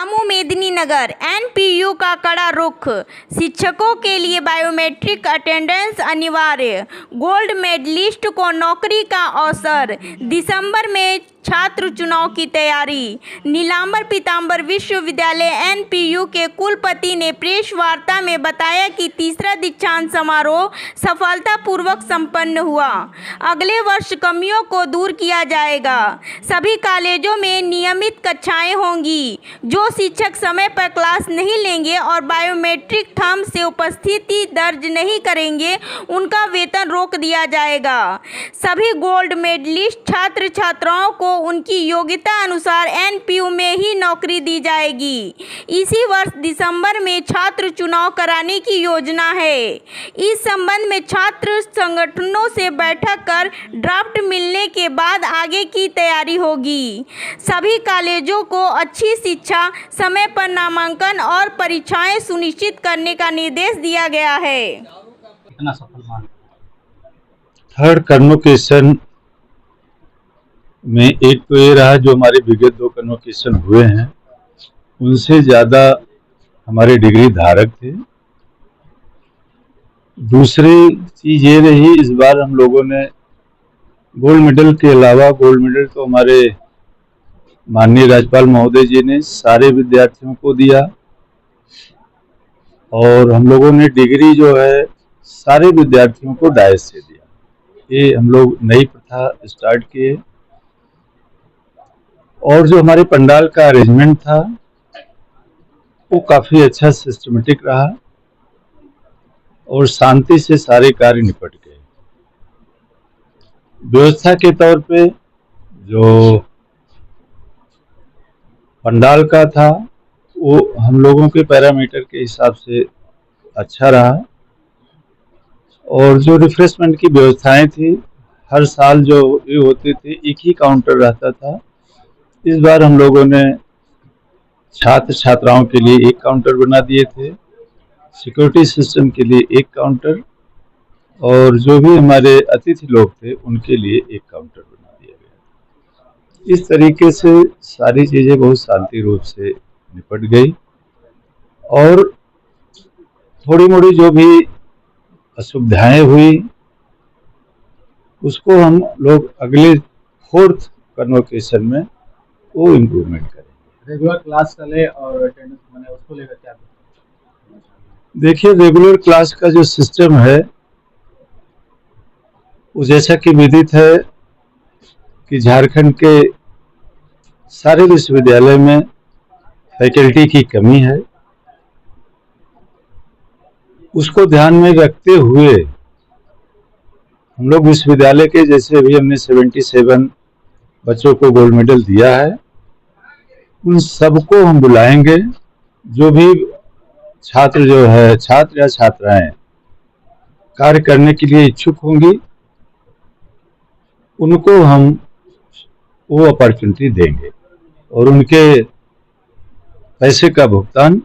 Ramu Medininagar NPU का कड़ा रुख, शिक्षकों के लिए बायोमेट्रिक अटेंडेंस अनिवार्य, गोल्ड मेडलिस्ट को नौकरी का अवसर, दिसंबर में छात्र चुनाव की तैयारी। नीलांबर पीतांबर विश्वविद्यालय एनपीयू के कुलपति ने प्रेस वार्ता में बताया कि तीसरा दीक्षांत समारोह सफलतापूर्वक संपन्न हुआ। अगले वर्ष कमियों को दूर किया जाएगा। सभी कॉलेजों में नियमित कक्षाएं होंगी। जो शिक्षक समय पर क्लास नहीं लेंगे और बायोमेट्रिक थंब से उपस्थिति दर्ज नहीं करेंगे, उनका वेतन रोक दिया जाएगा। सभी गोल्ड मेडलिस्ट छात्र छात्राओं को उनकी योग्यता अनुसार एनपीयू में ही नौकरी दी जाएगी। इसी वर्ष दिसंबर में छात्र चुनाव कराने की योजना है। इस संबंध में छात्र संगठनों से बैठक कर ड्राफ्ट मिलने के बाद आगे की तैयारी होगी। सभी कॉलेजों को अच्छी शिक्षा, समय पर नामांकन और परीक्षाएं सुनिश्चित करने का निर्देश दिया गया है। थर्ड कन्वोकेशन में एक तो ये रहा, जो हमारे विगत 2 कन्वोकेशन हुए हैं उनसे ज़्यादा हमारे डिग्री धारक थे। दूसरी चीज़ ये रही, इस बार हम लोगों ने गोल्ड मेडल के अलावा, गोल्ड मेडल तो हमारे माननीय राज्यपाल महोदय जी ने सारे विद्यार्थियों को दिया और हम लोगों ने डिग्री जो है सारे विद्यार्थियों को डायस से दिया। ये हम लोग नई प्रथा स्टार्ट किए और जो हमारे पंडाल का अरेंजमेंट था वो काफ़ी अच्छा सिस्टमेटिक रहा और शांति से सारे कार्य निपट गए। व्यवस्था के तौर पे जो पंडाल का था वो हम लोगों के पैरामीटर के हिसाब से अच्छा रहा और जो रिफ्रेशमेंट की व्यवस्थाएं थी, हर साल जो ये होते थे एक ही काउंटर रहता था। इस बार हम लोगों ने छात्र छात्राओं के लिए एक काउंटर बना दिए थे, सिक्योरिटी सिस्टम के लिए एक काउंटर और जो भी हमारे अतिथि लोग थे उनके लिए एक काउंटर बना दिया गया। इस तरीके से सारी चीज़ें बहुत शांति रूप से निपट गई और थोड़ी मोड़ी जो भी असुविधाएं हुई उसको हम लोग अगले 4th कन्वोकेशन में वो इम्प्रूवमेंट करेंगे। रेगुलर क्लास का ले और अटेंडेंस मैंने उसको लेकर क्या देखिए, रेगुलर क्लास का जो सिस्टम है वो जैसा कि विदित है कि झारखंड के सारे विश्वविद्यालय में फैकल्टी की कमी है। उसको ध्यान में रखते हुए हम लोग विश्वविद्यालय के, जैसे अभी हमने 77 बच्चों को गोल्ड मेडल दिया है, उन सबको हम बुलाएंगे। जो भी छात्र जो है, छात्र या छात्राएं कार्य करने के लिए इच्छुक होंगी, उनको हम वो अपॉर्चुनिटी देंगे और उनके पैसे का भुगतान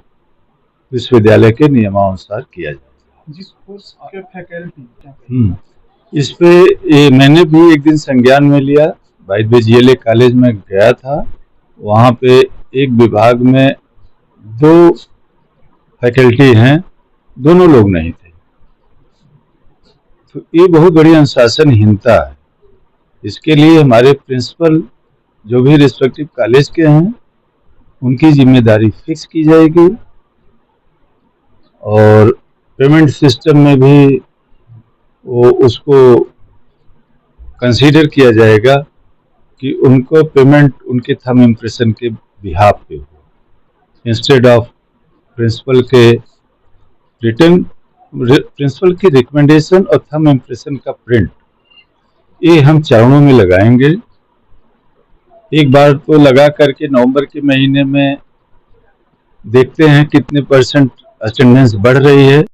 विश्वविद्यालय के नियमानुसार किया जाएगा। जिस कोर्स के फैकल्टी इस पे मैंने भी एक दिन संज्ञान में लिया। GLA कॉलेज में गया था, वहाँ पे एक विभाग में 2 फैकल्टी हैं, दोनों लोग नहीं थे। तो ये बहुत बड़ी अनुशासनहीनता है। इसके लिए हमारे प्रिंसिपल जो भी रिस्पेक्टिव कॉलेज के हैं उनकी जिम्मेदारी फिक्स की जाएगी और पेमेंट सिस्टम में भी वो उसको कंसीडर किया जाएगा कि उनको पेमेंट उनके थंब इम्प्रेशन के बिहाफ पे हो, इंस्टेड ऑफ प्रिंसिपल की रिकमेंडेशन और थंब इम्प्रेशन का प्रिंट। ये हम चरणों में लगाएंगे। एक बार तो लगा करके नवंबर के महीने में देखते हैं कितने % अटेंडेंस बढ़ रही है।